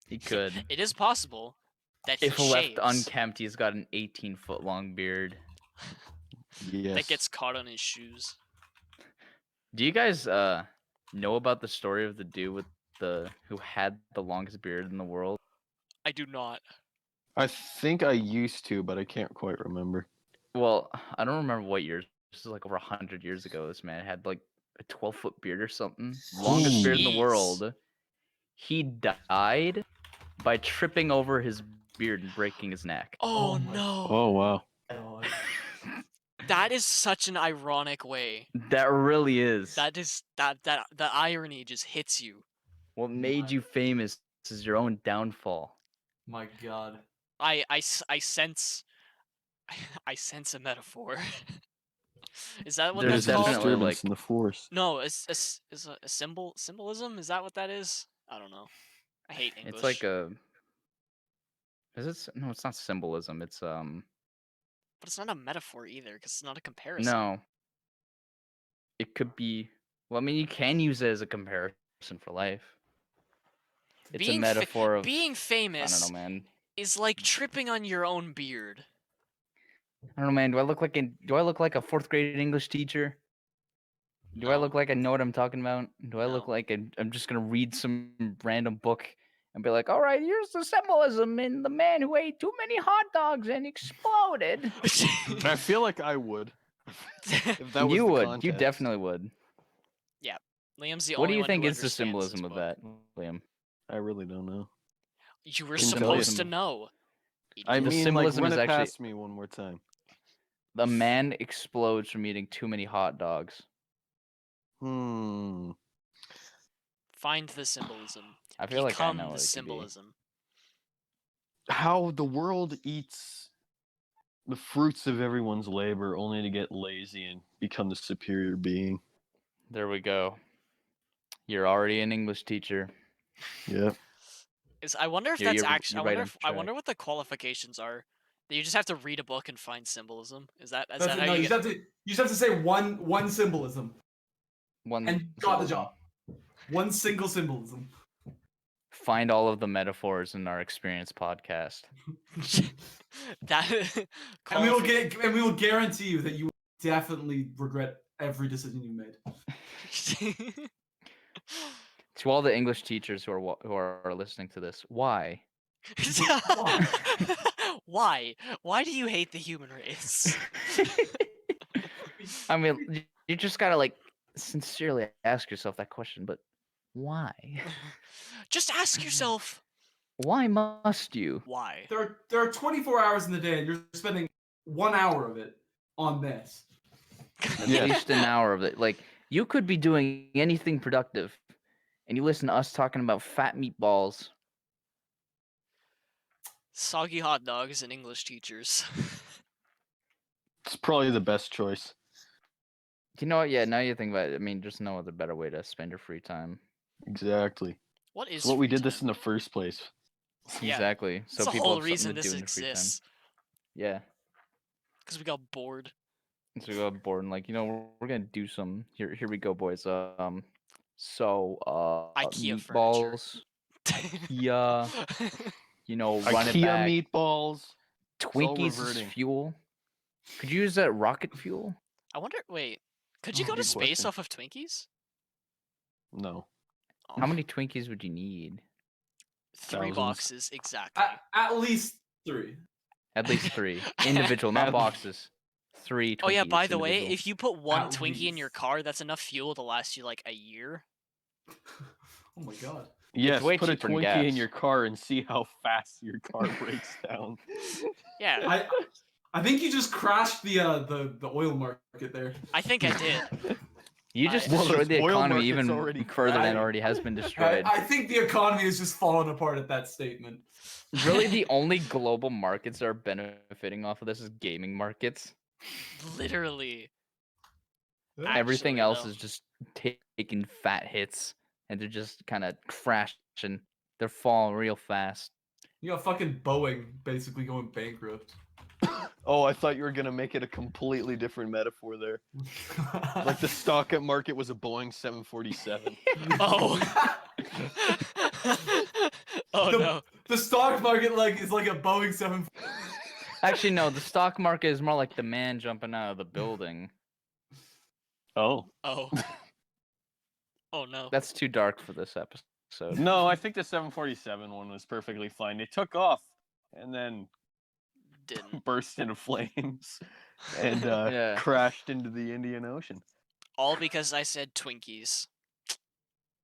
He could. It is possible that he If left shaves. unkempt, he's got an 18-foot long beard. Yes. That gets caught on his shoes. Do you guys know about the story of the dude with who had the longest beard in the world? I do not. I think I used to, but I can't quite remember. Well, I don't remember what year. This is like over 100 years ago. This man had like a 12-foot beard or something. Longest beard in the Jeez. world. He died by tripping over his beard and breaking his neck. Oh, Oh my no. Oh wow. God. That is such an ironic way. That really is. That is that the irony just hits you. What made you famous is your own downfall. My God. I sense I sense a metaphor. Is that what There's that's called? definitely, disturbance like- in the force. No, it's a symbolism. Is that what that is? I don't know. I hate English. It's like a. Is it? No, it's not symbolism. It's but it's not a metaphor either, because it's not a comparison. No. It could be. Well, I mean, you can use it as a comparison for life. It's Being a fa- metaphor of. being I famous don't know, man. is like tripping on your own beard. I don't know, man. Do I look like a fourth grade English teacher? Do I No. look like I know what I'm talking about? Do I look No. like I'm just gonna read some random book and be like, all right, here's the symbolism in the man who ate too many hot dogs and exploded. I feel like I would. If that was You the would. You context. definitely would. Liam's the What do only you one think who is the understands symbolism this of book. that, Liam? I really don't know. You were Couldn't tell you. supposed to know. I The mean, like, symbolism run is it actually- past me one more time. The man explodes from eating too many hot dogs. Hmm. Find the symbolism. I feel like I Become know the what it could be. symbolism. How the world eats the fruits of everyone's labor only to get lazy and become the superior being. There we go. You're already an English teacher. Yeah. I wonder if Yeah, that's you're- actually. you're right on I wonder track. what the qualifications are. That you just have to read a book and find symbolism. Is that That's how no, you you get? just have to say one symbolism One and you got the symbolism. job. One single symbolism. Find all of the metaphors in our experience podcast. That And we will guarantee you that you will definitely regret every decision you made. To all the English teachers who are listening to this, why? Why? Why do you hate the human race? I mean, you just gotta like sincerely ask yourself that question. But why? Just ask yourself Why must you? why. There are 24 hours in the day, and you're spending 1 hour of it on this. At Yeah. least an hour of it. Like you could be doing anything productive, and you listen to us talking about fat meatballs. Soggy hot dogs and English teachers. It's probably the best choice. You know what? Yeah, now you think about it. I mean, just no other better way to spend your free time. Exactly. What is It's what we free did this time? in the first place. Yeah, Exactly. That's So the people whole have something reason to this do in their free time. exists. Yeah. Because we got bored. So we got bored and like, we're gonna do some. Here we go, boys. IKEA Meatballs, IKEA, run it IKEA back. meatballs. all Twinkies is reverting. fuel. Could you use that rocket fuel? I wonder. Wait, could you go to Good space question. off of Twinkies? No. Oh, How many Twinkies would you need? 3 Thousands. boxes exactly. At least 3. At least 3 individual, not At- boxes. 3 Twinkies. Oh yeah, by the way, individual. if you put one At Twinkie in your least. car, that's enough fuel to last you like a year. Oh my god. Yes, way put a cheaper than Twinkie in gas. your car and see how fast your car breaks down. Yeah, I think you just crashed the oil market there. I think I did. You just Well, destroyed the oil economy market's even already further than it crashing. already has been destroyed. I think the economy is just falling apart at that statement. Really, the only global markets that are benefiting off of this is gaming markets. Literally. Everything Actually, else though. is just taking fat hits, and they're just kind of crashing. They're falling real fast. You got fucking Boeing basically going bankrupt. Oh, I thought you were gonna make it a completely different metaphor there. Like the stock market was a Boeing 747. Oh. Oh The- no. The stock market is like a Boeing 7. Actually, no, the stock market is more like the man jumping out of the building. Oh. Oh. Oh no. That's too dark for this episode. No, I think the 747 one was perfectly fine. It took off and then Didn't. burst into flames and Yeah. crashed into the Indian Ocean. All because I said Twinkies.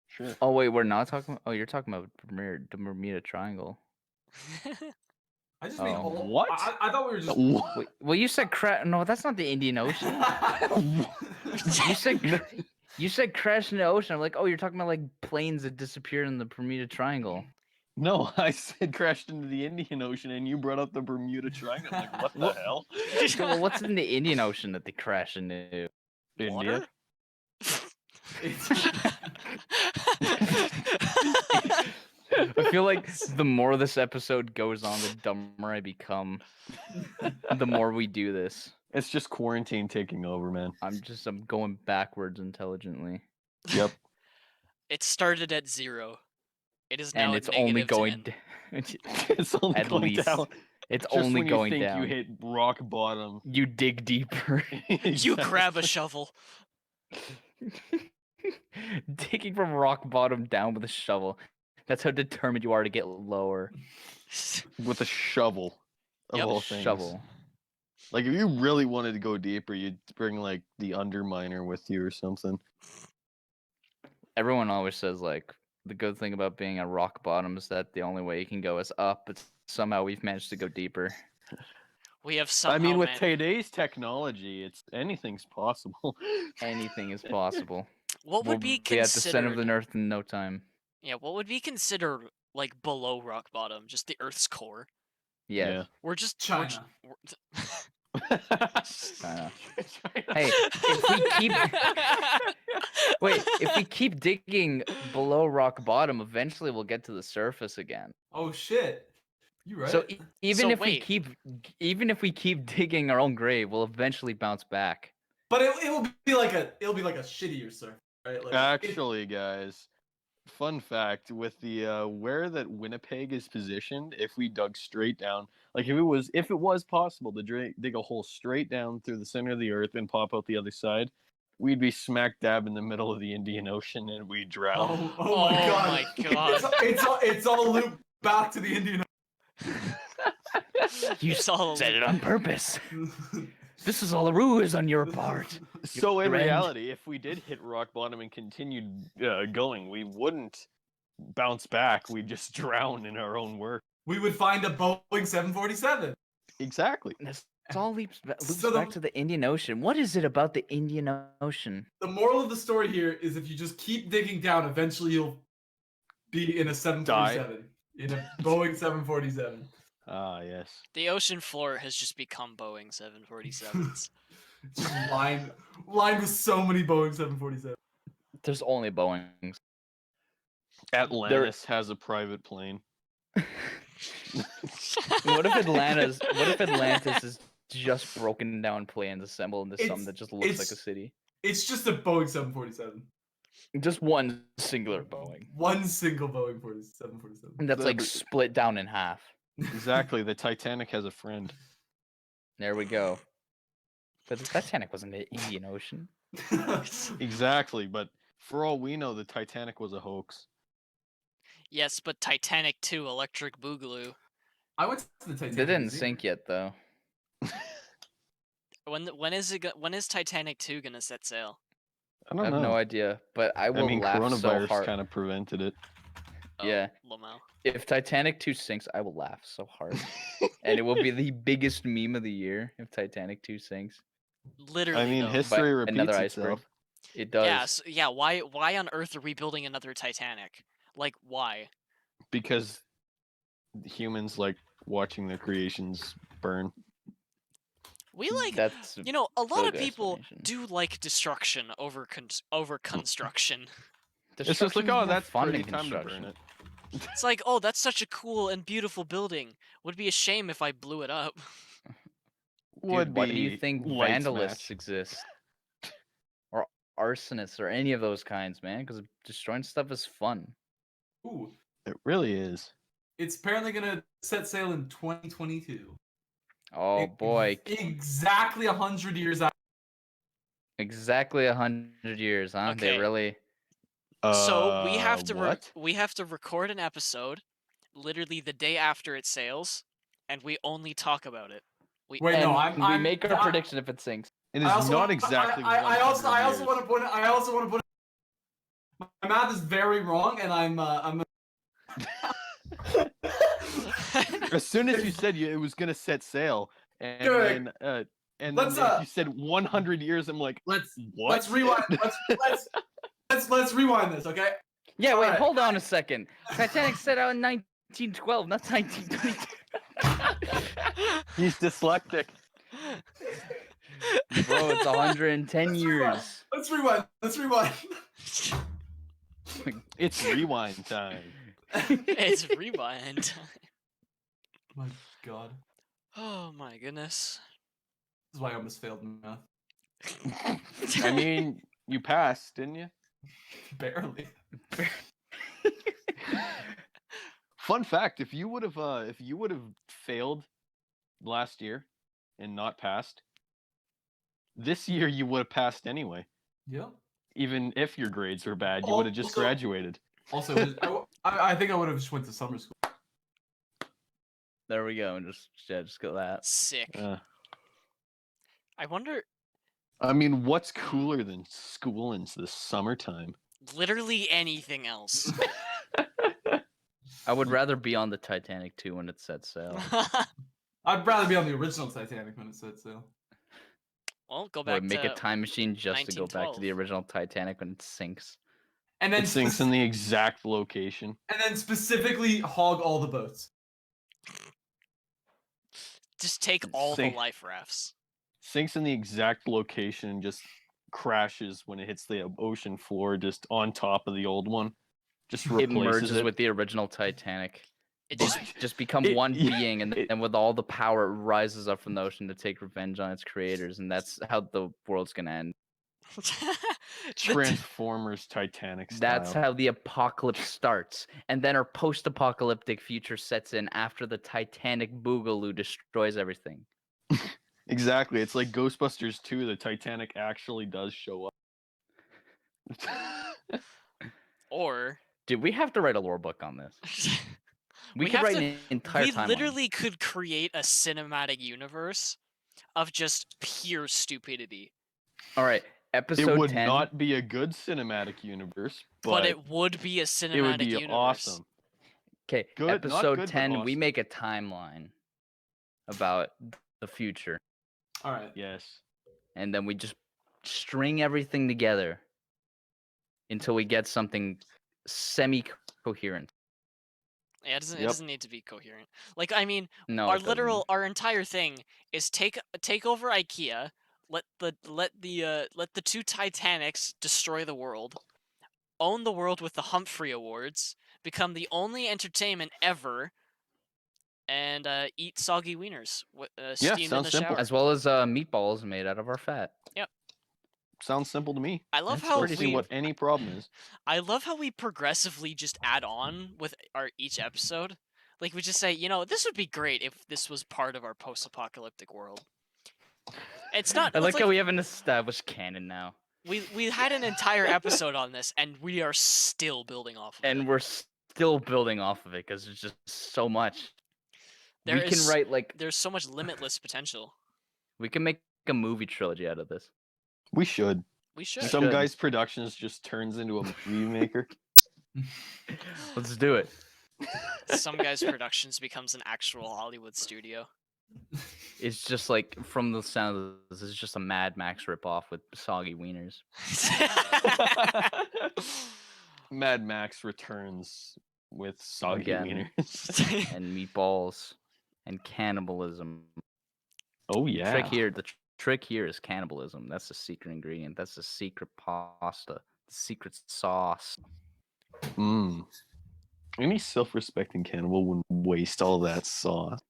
Sure. Oh wait, we're not talking. Oh, you're talking about the Bermuda Triangle. I just mean Oh. all. What? I thought we were just. Wait, well, you said No, that's not the Indian Ocean. You said crash in the ocean. I'm like, oh, you're talking about like planes that disappeared in the Bermuda Triangle. No, I said crashed into the Indian Ocean, and you brought up the Bermuda Triangle. I'm like, what the What? hell? So, well, what's in the Indian Ocean that they crash into? India? Water? I feel like the more this episode goes on, the dumber I become. The more we do this, It's just quarantine taking over, man. I'm going backwards intelligently, Yep. It started at 0. It is now and at it's only -10. going. It's only At going least. down. It's Just only when going you think down. you hit rock bottom. You dig deeper. You grab a shovel. Digging from rock bottom down with a shovel. That's how determined you are to get lower. with a shovel. Of Yep. all things. Shovel. Like if you really wanted to go deeper, you'd bring like the underminer with you or something. Everyone always says like the good thing about being at rock bottom is that the only way you can go is up, but somehow we've managed to go deeper. We have somehow I mean, with man- today's technology, anything's possible. Anything is possible. What would We'll be at the center of considered? the earth in no time. Yeah, what would be considered like below rock bottom? Just the Earth's core. Yeah. We're just China. China. Hey, if we keep if we keep digging below rock bottom, eventually we'll get to the surface again. Oh shit. You right. So even So if wait. we keep digging our own grave, we'll eventually bounce back. But it will be like a shittier surf, right? Like Actually, guys, fun fact with the where that Winnipeg is positioned, if we dug straight down, like if it was possible to dig a hole straight down through the center of the earth and pop out the other side, we'd be smack dab in the middle of the Indian Ocean and we'd drown. Oh my god. my god. It's all looped back to the Indian. You It's all said it on purpose. This is all a ruse on your part. So in Your end. reality, if we did hit rock bottom and continued going, we wouldn't bounce back. We'd just drown in our own work. We would find a Boeing 747. Exactly. This all loops So back to the Indian Ocean. What is it about the Indian Ocean? The moral of the story here is if you just keep digging down, eventually you'll be in a 747. In a Boeing 747. Ah, yes. The ocean floor has just become Boeing 747s. Just lined with so many Boeing 747. There's only Boeings. Atlantis has a private plane. What if Atlantis is just broken down planes assembled into something that just looks like a it's- city? It's just a Boeing 747. Just one singular Boeing. One single Boeing 747. And that's like Every- split down in half. Exactly. The Titanic has a friend. There we go. But the Titanic wasn't in the Indian Ocean. Exactly, but for all we know, the Titanic was a hoax. Yes, but Titanic 2 Electric Boogaloo. I went to the Titanic. They didn't Museum. sink yet, though. When is Titanic 2 gonna set sail? I I don't have know. no idea, but I will laugh so coronavirus hard. kind of prevented it. Yeah. Oh, Lamau. If Titanic 2 sinks, I will laugh so hard. And it will be the biggest meme of the year if Titanic 2 sinks. Literally, I mean, though. history But another repeats iceberg. itself. It does. Yeah, yeah. Why on earth are we building another Titanic? Like, why? Because humans like watching their creations burn. We like, That's you know, a lot really of good people explanation. do like destruction over construction. It's just like, Destruction's oh, more that's fun pretty than time to burn construction. it. It's like, oh, that's such a cool and beautiful building. Would be a shame if I blew it up. Would Why do you be think lights vandalists match. exist? Or arsonists or any of those kinds, man? Because destroying stuff is fun. Ooh, It really is. it's apparently gonna set sail in 2022. Oh boy. Exactly 100 years out. Exactly 100 years, huh? They Okay. really... So we have to what? we have to record an episode, literally the day after it sails, and we only talk about it. Wait, no, And we I'm make our prediction if it sinks. It I is also not wanna- exactly. I also 100 want years. to point. I also want to put. My math is very wrong, and I'm. As soon as you said it was gonna set sail, and Good. then Let's, if you said 100 years, I'm like, Let's what? rewind. Let's rewind this, okay? Yeah, wait, Alright. hold on a second. Titanic set out in 1912, not 1922. He's dyslexic. Bro, it's 110 years. Let's rewind. It's rewind time. It's rewind. My God, Oh my goodness. this is why I almost failed math. I mean, you passed, didn't you? Barely. Fun fact: if you would have failed last year and not passed, this year you would have passed anyway. Yep. Even if your grades were bad, you would have just Also- graduated. Also, I think I would have just went to summer school. There we go. Just go that. Sick. I wonder. I mean, what's cooler than school in the summertime? Literally anything else. I would rather be on the Titanic too when it sets sail. I'd rather be on the original Titanic when it set sail. Well, go Or back make to a time machine just to go back to the 1912. original Titanic when it sinks. And then It sinks in the exact location. and then specifically hog all the boats. just take all the Sink- life rafts. Sinks in the exact location and just crashes when it hits the ocean floor, just on top of the old one. Just It replaces merges it. with the original Titanic. It They just just become it- one yeah, being, and it- and with all the power, it rises up from the ocean to take revenge on its creators, and that's how the world's gonna end. Transformers Titanic style. That's how the apocalypse starts, and then our post-apocalyptic future sets in after the Titanic Boogaloo destroys everything. Exactly. It's like Ghostbusters 2. The Titanic actually does show up. Or Dude, we have to write a lore book on this. We We could have write to- an entire we timeline. literally could create a cinematic universe of just pure stupidity. All right, It episode would 10. not be a good cinematic universe, But but it would be a cinematic it would be universe. awesome. Okay, Good, not episode good, but 10, we awesome. make a timeline about the future, All right. Yes. and then we just string everything together until we get something semi-coherent. Yeah, it Yep. doesn't need to be coherent. Like, I mean, No, our it doesn't. our entire thing is take over IKEA, let the two Titanics destroy the world, own the world with the Humphrey Awards, become the only entertainment ever, and eat soggy wieners steamed in sounds the simple. shower. As well as meatballs made out of our fat. Sounds simple to me. I love That's how Don't see we what any problem is. I love how we progressively just add on with our each episode. Like, we just say, this would be great if this was part of our post-apocalyptic world. It's not. I It's like like how we have an established canon now, we had an entire episode on this, and we are still building off of and it. we're still building off of it because there's just so much. There We can is- write like There's so much limitless potential. we can make a movie trilogy out of this. We should. We should. Some should. guy's productions just turns into a movie maker. Let's do it. Some guy's productions becomes an actual Hollywood studio. It's just like from the sound of this is just a Mad Max ripoff with soggy wieners Mad Max returns with soggy Again. wieners. and meatballs and cannibalism. Oh yeah. The trick here is cannibalism. That's the secret ingredient. That's the secret pasta. The secret sauce. Mm. Any self-respecting cannibal wouldn't waste all that sauce.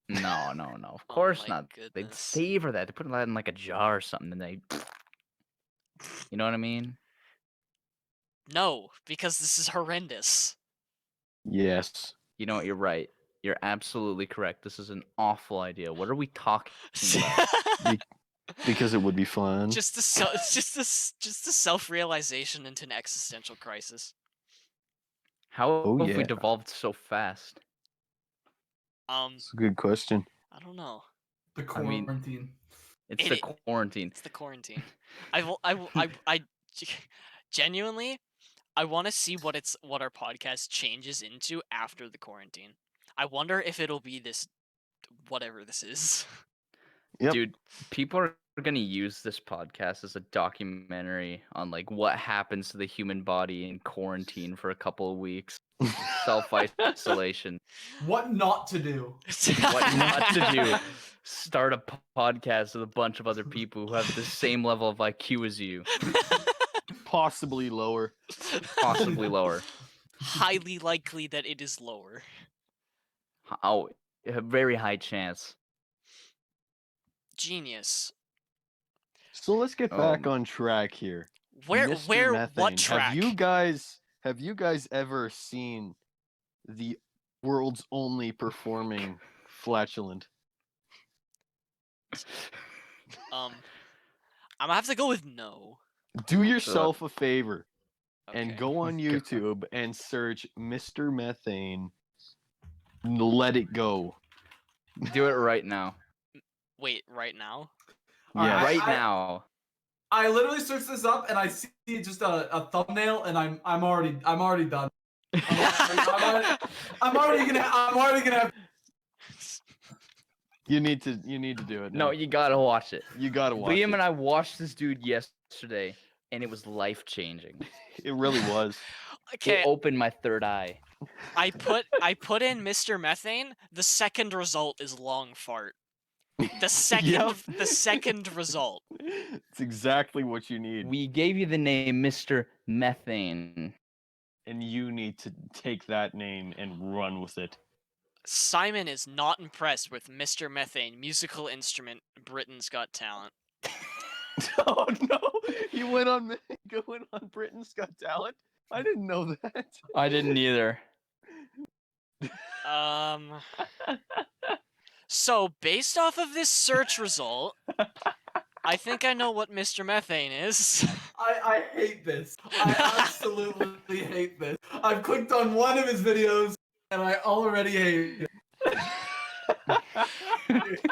No. Of Oh course my not. They'd goodness. savor that. They put that in like a jar or something, and they. You know what I mean? No, because this is horrendous. Yes. You know what? You're right. You're absolutely correct. This is an awful idea. What are we talking about? Because it would be fun. just the self-realization into an existential crisis. How Oh, have we yeah. devolved so fast? It's a good question. I don't know. The I mean- quarantine. It's It- the quarantine. It's the quarantine. I genuinely, I want to see what our podcast changes into after the quarantine. I wonder if it'll be this, whatever this is. Yep. Dude, people are gonna use this podcast as a documentary on like what happens to the human body in quarantine for a couple of weeks. Self-isolation. What not to do? What not to do. Start a podcast with a bunch of other people who have the same level of IQ as you, Possibly lower. possibly lower. Highly likely that it is lower. Oh, a very high chance. Genius. So let's get back Um, on track here. Where Mr. what Methane, track? Have you guys ever seen the world's only performing flatulent? I'm gonna have to go with no. Do yourself a favor and Okay. go on God. YouTube and search Mr. Methane. Let it go. Do it right now. Wait, right now? Yeah. Right now. I literally searched this up and I see just a thumbnail and I'm already done. I'm already gonna have. You need to do it. No, now. you gotta watch it. You gotta watch Liam it. and I watched this dude yesterday, and it was life changing. It really was. Okay, It opened my third eye. I put in Mr. Methane. The second result is long fart. The second Yep. the second result. It's exactly what you need, We gave you the name Mr. Methane. and you need to take that name and run with it. Simon is not impressed with Mr. Methane musical instrument Britain's Got Talent. Oh no! He went on going on Britain's Got Talent. I didn't know that. I didn't either. So based off of this search result, I think I know what Mr. Methane is. I hate this. I absolutely hate this. I've clicked on one of his videos and I already hate it.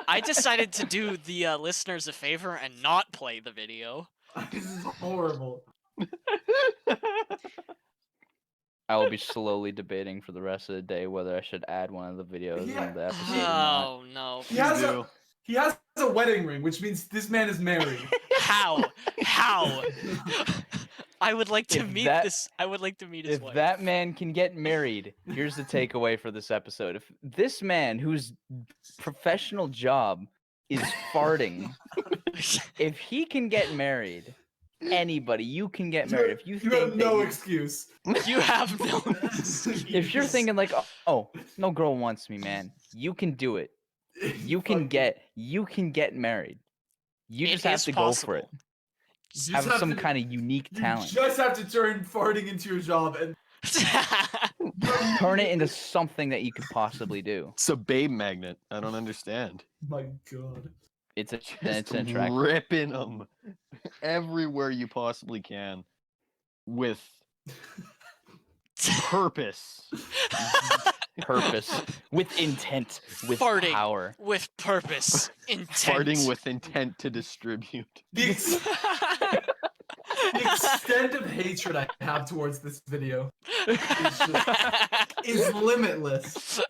I decided to do the listeners a favor and not play the video. This is horrible. I will be slowly debating for the rest of the day whether I should add one of the videos Yeah. in the episode or not. Oh no. He has You a do. he has a wedding ring, which means this man is married. How? How? I would like to If meet that- this. I would like to meet his If wife. that man can get married, here's the takeaway for this episode. If this man whose professional job is farting, if he can get married, anybody, you can get married. If you You think have that no you- excuse. You have no. if you're thinking like, oh, no girl wants me, man, you can do it. You can get married. You It just have is to go for it. possible. You just Have some to- kind of unique You talent. just have to turn farting into your job and Turn it into something that you could possibly do. It's a babe magnet. I don't understand. My God. It's a Just it's an attraction. ripping them everywhere you possibly can with purpose. Purpose, with intent, with Farting power. with purpose, intent. Farting with intent to distribute. The, ex- the extent of hatred I have towards this video is limitless.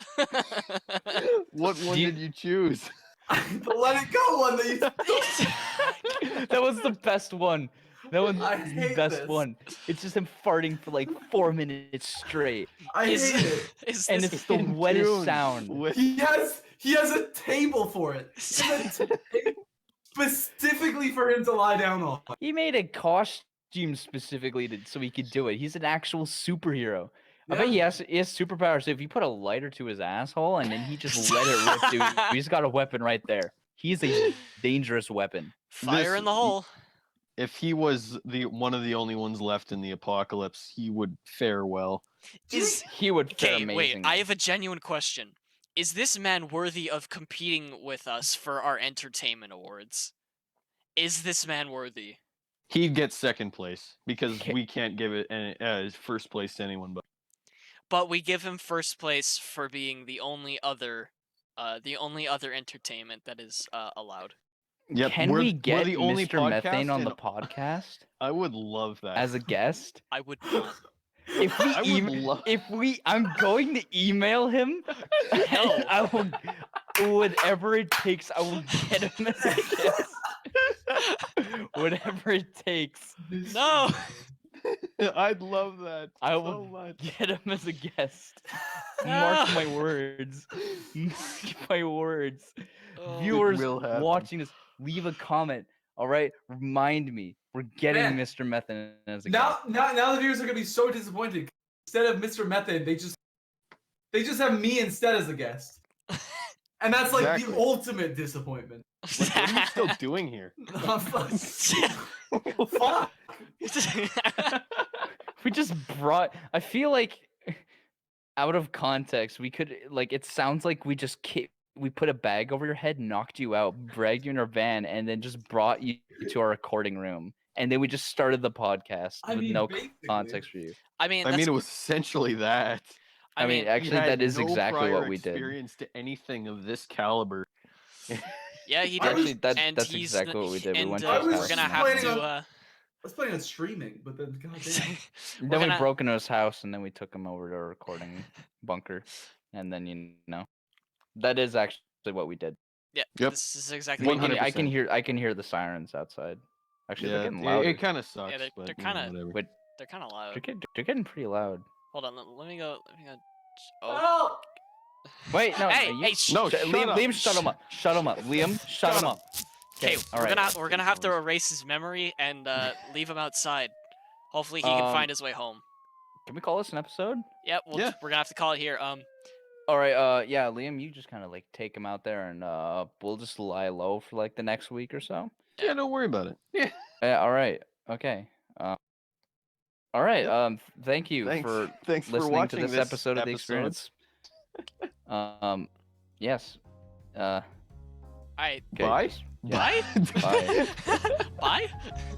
What one you- did you choose? The Let It Go one that you. That was the best one. That was I the hate best this. one. It's just him farting for like 4 minutes straight, I is, hate it. is and this it's the In wettest tune sound. with- He has a table for it. He has a table specifically for him to lie down on. He made a costume specifically so he could do it. He's an actual superhero. I bet he has superpowers. So if you put a lighter to his asshole and then he just let it rip, dude, he's got a weapon right there. He's a dangerous weapon. fire This- in the hole? If he was one of the only ones left in the apocalypse, he would fare well. Is He would fare okay. amazing. Wait, I have a genuine question. Is this man worthy of competing with us for our entertainment awards? Is this man worthy? He'd get second place because Okay. we can't give it first place to anyone but. But we give him first place for being the only other entertainment that is allowed. Yep, Can we're- we we're get the only Mr. Methane podcast on the in- podcast I would love that. as a guest? I would not. If we I would love. I'm going to email him. and No. I will, whatever it takes, I will get him as a guest. Whatever it takes, No. I'd love that I so will much. get him as a guest. Mark No. my words. Mark my words. Oh. Viewers will happen. watching this, leave a comment. All right, remind me. We're getting Man. Mr. Methane as a guest. Now the viewers are gonna be so disappointed. Instead of Mr. Methane, they just have me instead as a guest. And that's like Exactly. the ultimate disappointment. Like, what are you still doing here? Fuck. We just brought. I feel like, out of context, we could like. It sounds like we just we put a bag over your head, knocked you out, dragged you in our van, and then just brought you to our recording room, and then we just started the podcast I with mean, no basically. context for you. I mean, I that's, mean, it was essentially that. I mean, He actually, had that is no exactly prior what we did. experience to anything of this caliber. yeah, he I did. was- Actually, and that's he's exactly what we did. We And went to I his was we're house gonna and have planning to. on- I was planning on streaming, but then goddamn. We're then we gonna- broke into his house, and then we took him over to our recording bunker, and then that is actually what we did. Yeah, Yep. this is exactly. I what we can, did. I can hear I can hear the sirens outside. Actually, Yeah, they're getting louder. it kind of sucks. Yeah, they're but, kinda- you know, whatever. Wait, They're kind of loud. they're getting pretty loud. Hold on, let me go. Oh. Oh, Wait, no, Hey, you- hey, shh. No, Sh- shut Liam, up. Liam, shut him up. Shut him up. Liam, shut him up. Okay, all we're right. gonna have to erase his memory and leave him outside. Hopefully, he can Um, find his way home. Can we call this an episode? Yeah, Yeah. we're gonna have to call it here. All right. Yeah, Liam, you just kind of like take him out there, and we'll just lie low for like the next week or so. Yeah, don't worry about it. Yeah. All right. Okay. All right. Yep. Thank you for Thanks for listening to watching this episode of the experience. Yes. Alright, Okay, Bye. just- yeah. bye. Bye. Bye.